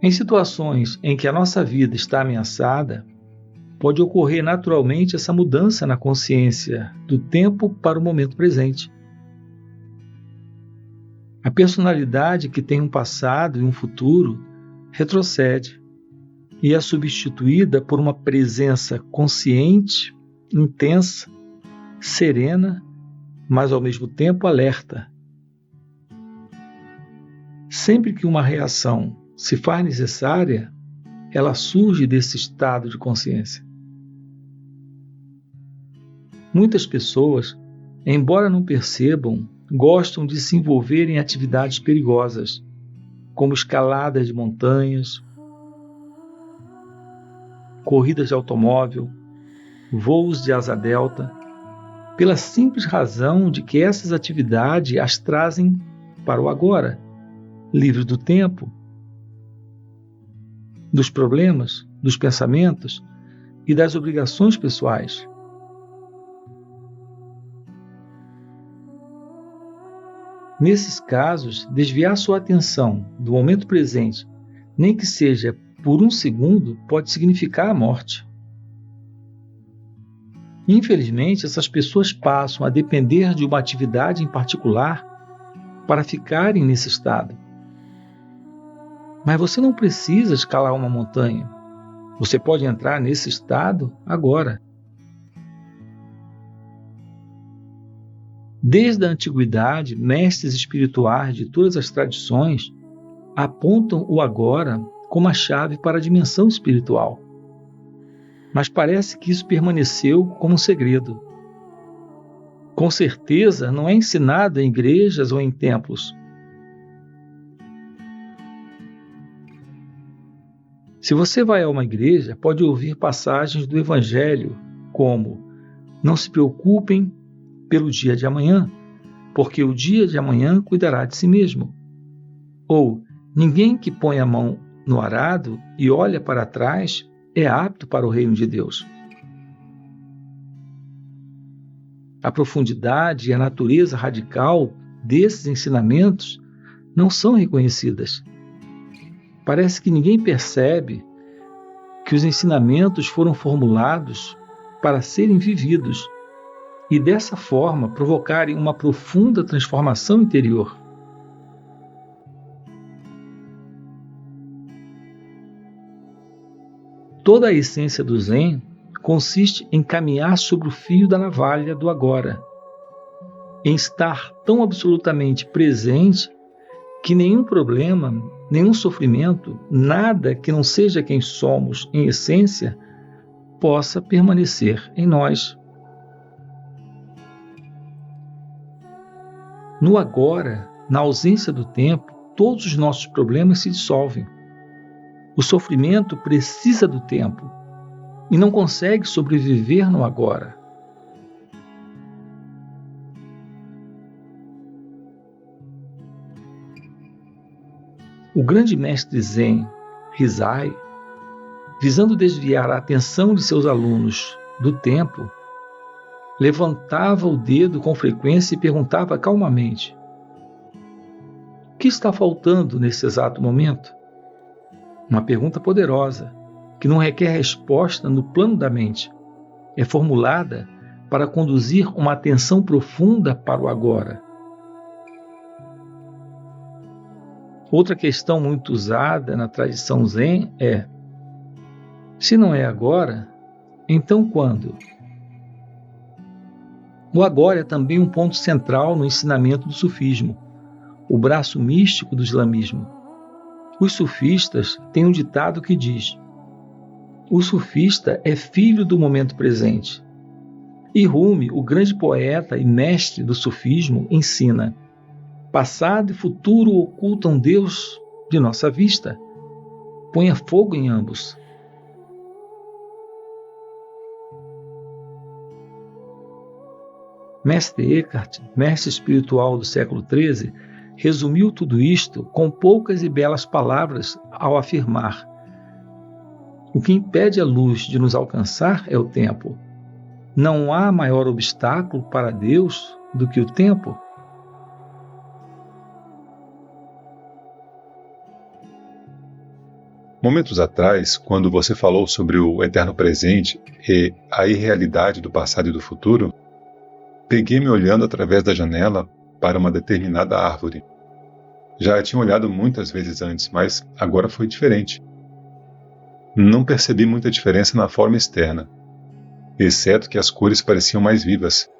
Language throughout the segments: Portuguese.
Em situações em que a nossa vida está ameaçada, pode ocorrer naturalmente essa mudança na consciência do tempo para o momento presente. A personalidade que tem um passado e um futuro retrocede e é substituída por uma presença consciente, intensa, serena, mas ao mesmo tempo alerta. Sempre que uma reação se faz necessária, ela surge desse estado de consciência. Muitas pessoas, embora não percebam, gostam de se envolver em atividades perigosas, como escaladas de montanhas, corridas de automóvel, voos de asa delta, pela simples razão de que essas atividades as trazem para o agora, livre do tempo, dos problemas, dos pensamentos e das obrigações pessoais. Nesses casos, desviar sua atenção do momento presente, nem que seja por um segundo, pode significar a morte. Infelizmente, essas pessoas passam a depender de uma atividade em particular para ficarem nesse estado. Mas você não precisa escalar uma montanha. Você pode entrar nesse estado agora. Desde a antiguidade, mestres espirituais de todas as tradições apontam o agora como a chave para a dimensão espiritual. Mas parece que isso permaneceu como um segredo. Com certeza não é ensinado em igrejas ou em templos. Se você vai a uma igreja, pode ouvir passagens do Evangelho como: não se preocupem pelo dia de amanhã, porque o dia de amanhã cuidará de si mesmo. Ou, ninguém que põe a mão no arado e olha para trás é apto para o reino de Deus. A profundidade e a natureza radical desses ensinamentos não são reconhecidas. Parece que ninguém percebe que os ensinamentos foram formulados para serem vividos e dessa forma provocarem uma profunda transformação interior. Toda a essência do Zen consiste em caminhar sobre o fio da navalha do agora, em estar tão absolutamente presente que nenhum problema, nenhum sofrimento, nada que não seja quem somos em essência, possa permanecer em nós. No agora, na ausência do tempo, todos os nossos problemas se dissolvem. O sofrimento precisa do tempo e não consegue sobreviver no agora. O grande mestre Zen, Rizai, visando desviar a atenção de seus alunos do tempo, levantava o dedo com frequência e perguntava calmamente: o que está faltando nesse exato momento? Uma pergunta poderosa, que não requer resposta no plano da mente. É formulada para conduzir uma atenção profunda para o agora. Outra questão muito usada na tradição Zen é: se não é agora, então quando? O agora é também um ponto central no ensinamento do sufismo, o braço místico do islamismo. Os sufistas têm um ditado que diz: o sufista é filho do momento presente. E Rumi, o grande poeta e mestre do sufismo, ensina: passado e futuro ocultam Deus de nossa vista. Ponha fogo em ambos. Mestre Eckhart, mestre espiritual do século XIII, resumiu tudo isto com poucas e belas palavras ao afirmar: o que impede a luz de nos alcançar é o tempo. Não há maior obstáculo para Deus do que o tempo. Momentos atrás, quando você falou sobre o eterno presente e a irrealidade do passado e do futuro, peguei-me olhando através da janela para uma determinada árvore. Já tinha olhado muitas vezes antes, mas agora foi diferente. Não percebi muita diferença na forma externa, exceto que as cores pareciam mais vivas.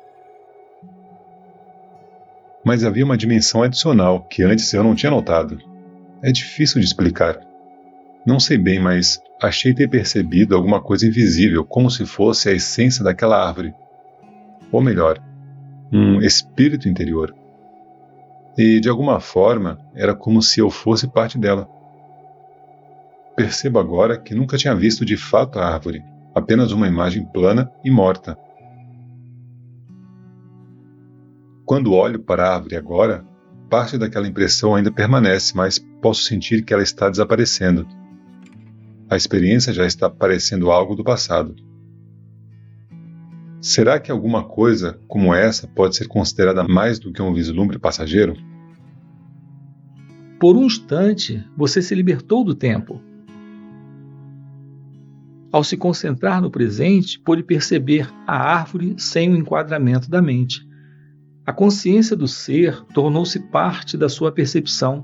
Mas havia uma dimensão adicional que antes eu não tinha notado. É difícil de explicar. Não sei bem, mas achei ter percebido alguma coisa invisível, como se fosse a essência daquela árvore. Ou melhor, um espírito interior. E, de alguma forma, era como se eu fosse parte dela. Percebo agora que nunca tinha visto de fato a árvore, apenas uma imagem plana e morta. Quando olho para a árvore agora, parte daquela impressão ainda permanece, mas posso sentir que ela está desaparecendo. A experiência já está parecendo algo do passado. Será que alguma coisa como essa pode ser considerada mais do que um vislumbre passageiro? Por um instante, você se libertou do tempo. Ao se concentrar no presente, pôde perceber a árvore sem o enquadramento da mente. A consciência do ser tornou-se parte da sua percepção.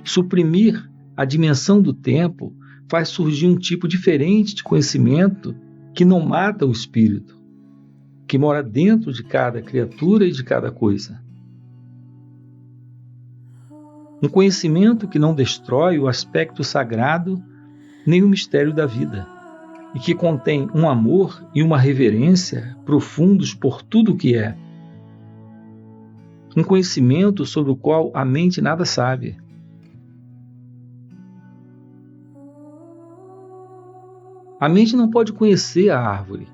Suprimir a dimensão do tempo faz surgir um tipo diferente de conhecimento que não mata o espírito, que mora dentro de cada criatura e de cada coisa. Um conhecimento que não destrói o aspecto sagrado nem o mistério da vida, e que contém um amor e uma reverência profundos por tudo o que é. Um conhecimento sobre o qual a mente nada sabe. A mente não pode conhecer a árvore.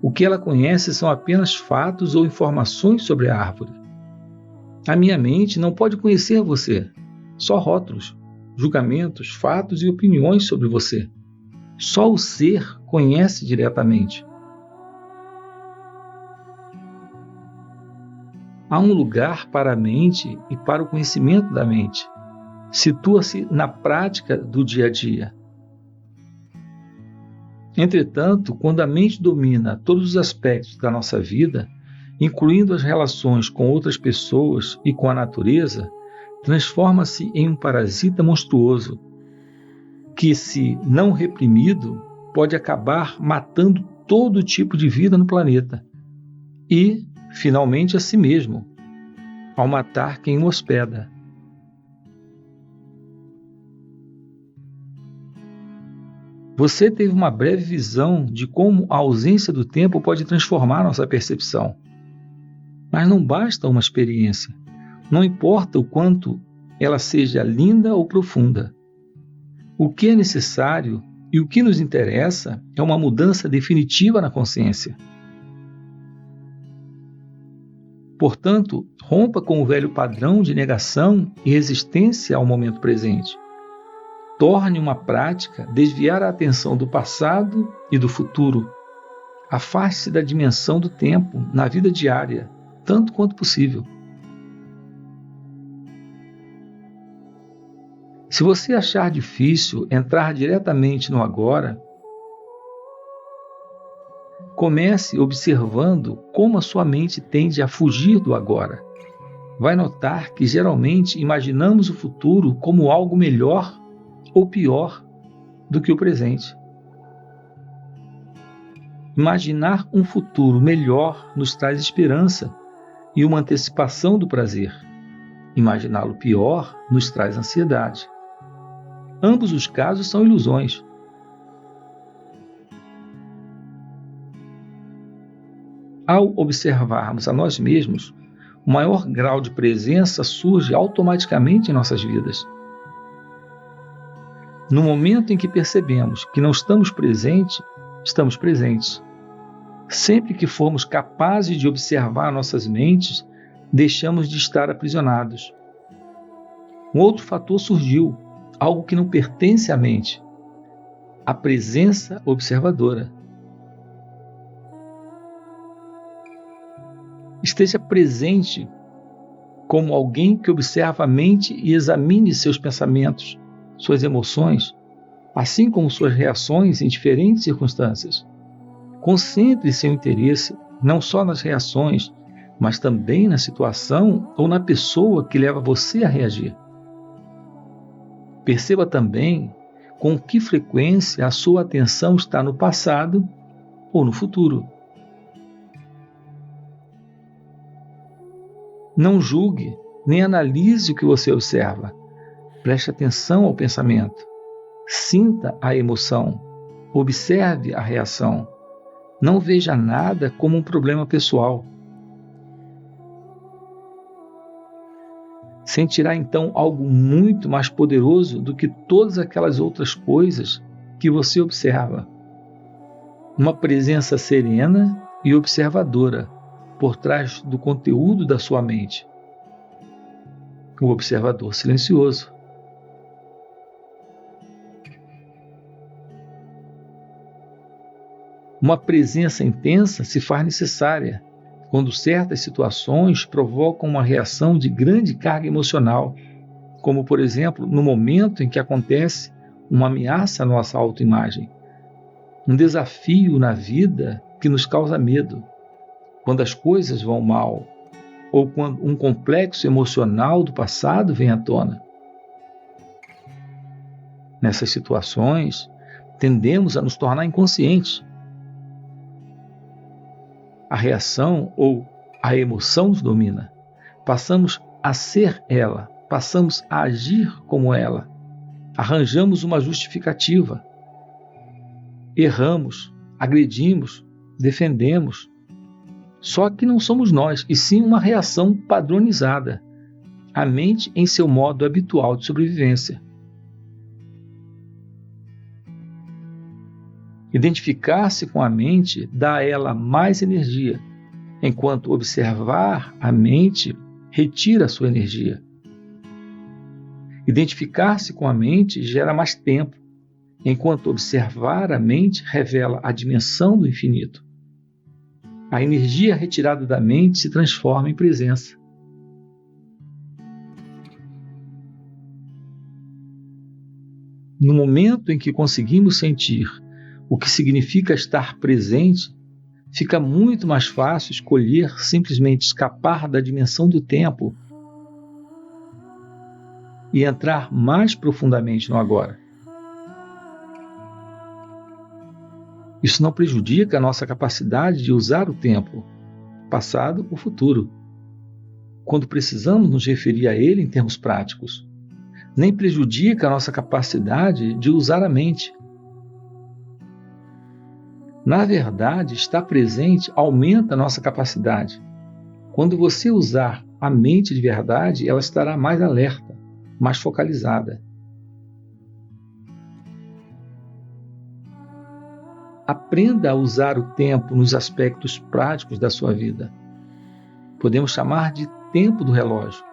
O que ela conhece são apenas fatos ou informações sobre a árvore. A minha mente não pode conhecer você, só rótulos, julgamentos, fatos e opiniões sobre você. Só o ser conhece diretamente. Há um lugar para a mente e para o conhecimento da mente. Situa-se na prática do dia a dia. Entretanto, quando a mente domina todos os aspectos da nossa vida, incluindo as relações com outras pessoas e com a natureza, transforma-se em um parasita monstruoso que, se não reprimido, pode acabar matando todo tipo de vida no planeta e, finalmente, a si mesmo, ao matar quem o hospeda. Você teve uma breve visão de como a ausência do tempo pode transformar nossa percepção. Mas não basta uma experiência. Não importa o quanto ela seja linda ou profunda. O que é necessário e o que nos interessa é uma mudança definitiva na consciência. Portanto, rompa com o velho padrão de negação e resistência ao momento presente. Torne uma prática desviar a atenção do passado e do futuro. Afaste-se da dimensão do tempo na vida diária, tanto quanto possível. Se você achar difícil entrar diretamente no agora, comece observando como a sua mente tende a fugir do agora. Vai notar que geralmente imaginamos o futuro como algo melhor ou pior do que o presente. Imaginar um futuro melhor nos traz esperança e uma antecipação do prazer. Imaginá-lo pior nos traz ansiedade. Ambos os casos são ilusões. Ao observarmos a nós mesmos, o maior grau de presença surge automaticamente em nossas vidas. No momento em que percebemos que não estamos presentes, estamos presentes. Sempre que formos capazes de observar nossas mentes, deixamos de estar aprisionados. Um outro fator surgiu, algo que não pertence à mente: a presença observadora. Esteja presente como alguém que observa a mente e examine seus pensamentos, suas emoções, assim como suas reações em diferentes circunstâncias. Concentre seu interesse não só nas reações, mas também na situação ou na pessoa que leva você a reagir. Perceba também com que frequência a sua atenção está no passado ou no futuro. Não julgue, nem analise o que você observa. Preste atenção ao pensamento. Sinta a emoção. Observe a reação. Não veja nada como um problema pessoal. Sentirá então algo muito mais poderoso do que todas aquelas outras coisas que você observa. Uma presença serena e observadora por trás do conteúdo da sua mente. O observador silencioso. Uma presença intensa se faz necessária quando certas situações provocam uma reação de grande carga emocional, como, por exemplo, no momento em que acontece uma ameaça à nossa autoimagem, um desafio na vida que nos causa medo, quando as coisas vão mal, ou quando um complexo emocional do passado vem à tona. Nessas situações, tendemos a nos tornar inconscientes. A reação ou a emoção nos domina. Passamos a ser ela, passamos a agir como ela. Arranjamos uma justificativa. Erramos, agredimos, defendemos. Só que não somos nós, e sim uma reação padronizada. A mente em seu modo habitual de sobrevivência. Identificar-se com a mente dá a ela mais energia, enquanto observar a mente retira a sua energia. Identificar-se com a mente gera mais tempo, enquanto observar a mente revela a dimensão do infinito. A energia retirada da mente se transforma em presença. No momento em que conseguimos sentir o que significa estar presente, fica muito mais fácil escolher simplesmente escapar da dimensão do tempo e entrar mais profundamente no agora. Isso não prejudica a nossa capacidade de usar o tempo, passado ou futuro, quando precisamos nos referir a ele em termos práticos. Nem prejudica a nossa capacidade de usar a mente. Na verdade, estar presente aumenta a nossa capacidade. Quando você usar a mente de verdade, ela estará mais alerta, mais focalizada. Aprenda a usar o tempo nos aspectos práticos da sua vida. Podemos chamar de tempo do relógio.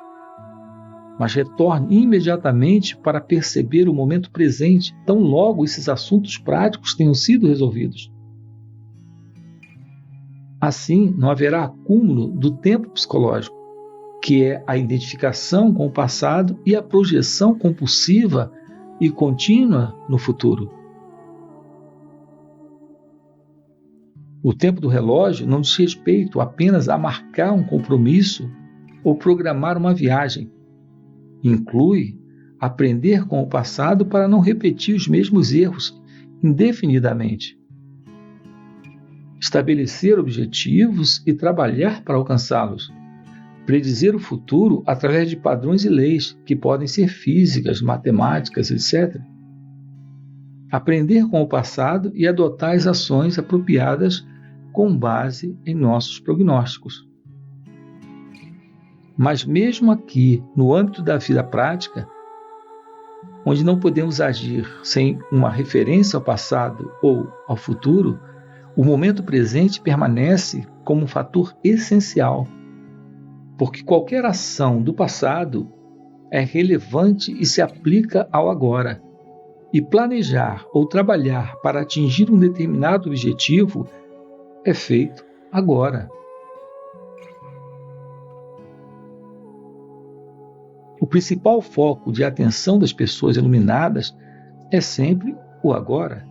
Mas retorne imediatamente para perceber o momento presente, tão logo esses assuntos práticos tenham sido resolvidos. Assim, não haverá acúmulo do tempo psicológico, que é a identificação com o passado e a projeção compulsiva e contínua no futuro. O tempo do relógio não diz respeito apenas a marcar um compromisso ou programar uma viagem. Inclui aprender com o passado para não repetir os mesmos erros indefinidamente. Estabelecer objetivos e trabalhar para alcançá-los. Predizer o futuro através de padrões e leis, que podem ser físicas, matemáticas, etc. Aprender com o passado e adotar as ações apropriadas com base em nossos prognósticos. Mas mesmo aqui, no âmbito da vida prática, onde não podemos agir sem uma referência ao passado ou ao futuro, o momento presente permanece como um fator essencial, porque qualquer ação do passado é relevante e se aplica ao agora. E planejar ou trabalhar para atingir um determinado objetivo é feito agora. O principal foco de atenção das pessoas iluminadas é sempre o agora.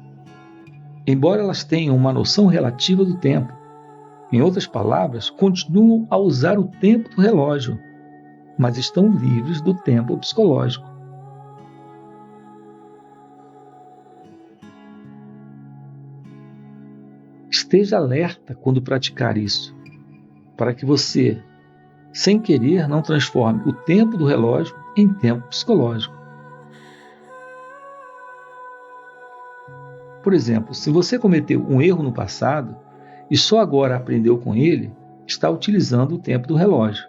Embora elas tenham uma noção relativa do tempo, em outras palavras, continuam a usar o tempo do relógio, mas estão livres do tempo psicológico. Esteja alerta quando praticar isso, para que você, sem querer, não transforme o tempo do relógio em tempo psicológico. Por exemplo, se você cometeu um erro no passado e só agora aprendeu com ele, está utilizando o tempo do relógio.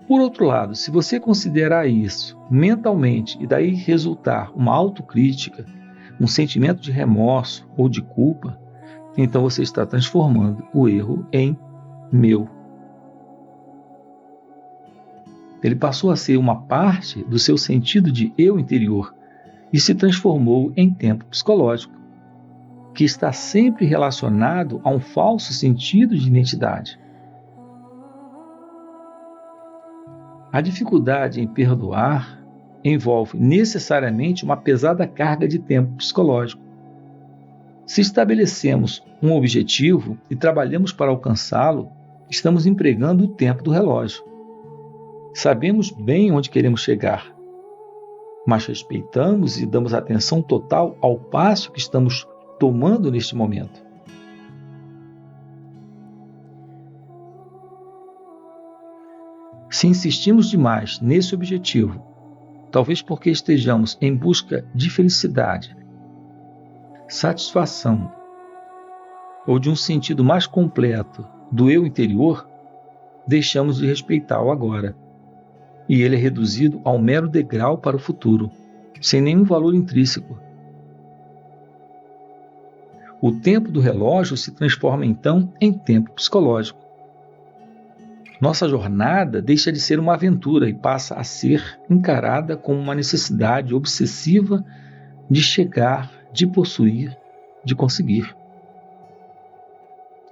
Por outro lado, se você considerar isso mentalmente e daí resultar uma autocrítica, um sentimento de remorso ou de culpa, então você está transformando o erro em meu. Ele passou a ser uma parte do seu sentido de eu interior e se transformou em tempo psicológico, que está sempre relacionado a um falso sentido de identidade. A dificuldade em perdoar envolve necessariamente uma pesada carga de tempo psicológico. Se estabelecemos um objetivo e trabalhamos para alcançá-lo, estamos empregando o tempo do relógio. Sabemos bem onde queremos chegar, mas respeitamos e damos atenção total ao passo que estamos tomando neste momento. Se insistimos demais nesse objetivo, talvez porque estejamos em busca de felicidade, satisfação ou de um sentido mais completo do eu interior, deixamos de respeitar o agora. E ele é reduzido a um mero degrau para o futuro, sem nenhum valor intrínseco. O tempo do relógio se transforma então em tempo psicológico. Nossa jornada deixa de ser uma aventura e passa a ser encarada como uma necessidade obsessiva de chegar, de possuir, de conseguir.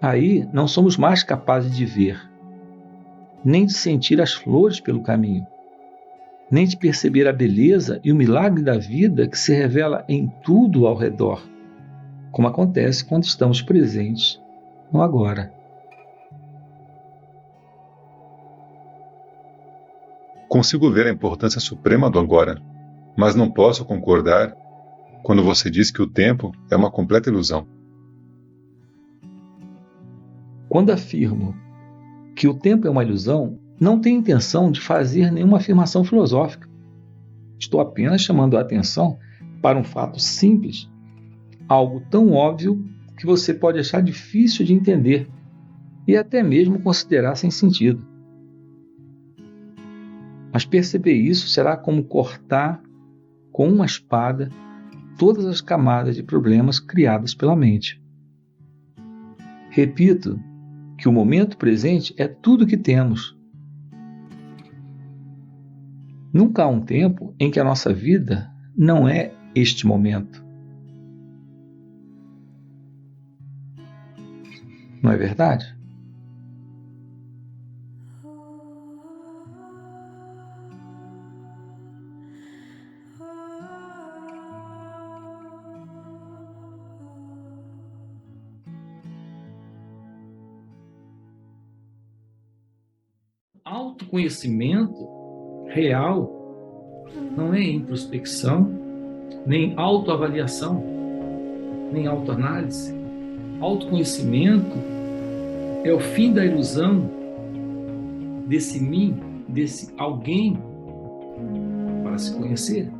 Aí não somos mais capazes de ver, nem de sentir as flores pelo caminho, nem de perceber a beleza e o milagre da vida que se revela em tudo ao redor, como acontece quando estamos presentes no agora. Consigo ver a importância suprema do agora, mas não posso concordar quando você diz que o tempo é uma completa ilusão. Quando afirmo que o tempo é uma ilusão, não tenho intenção de fazer nenhuma afirmação filosófica. Estou apenas chamando a atenção para um fato simples, algo tão óbvio que você pode achar difícil de entender e até mesmo considerar sem sentido. Mas perceber isso será como cortar com uma espada todas as camadas de problemas criadas pela mente. Repito que o momento presente é tudo o que temos. Nunca há um tempo em que a nossa vida não é este momento. Não é verdade? Autoconhecimento real não é introspecção, nem autoavaliação, nem autoanálise. Autoconhecimento é o fim da ilusão desse mim, desse alguém para se conhecer.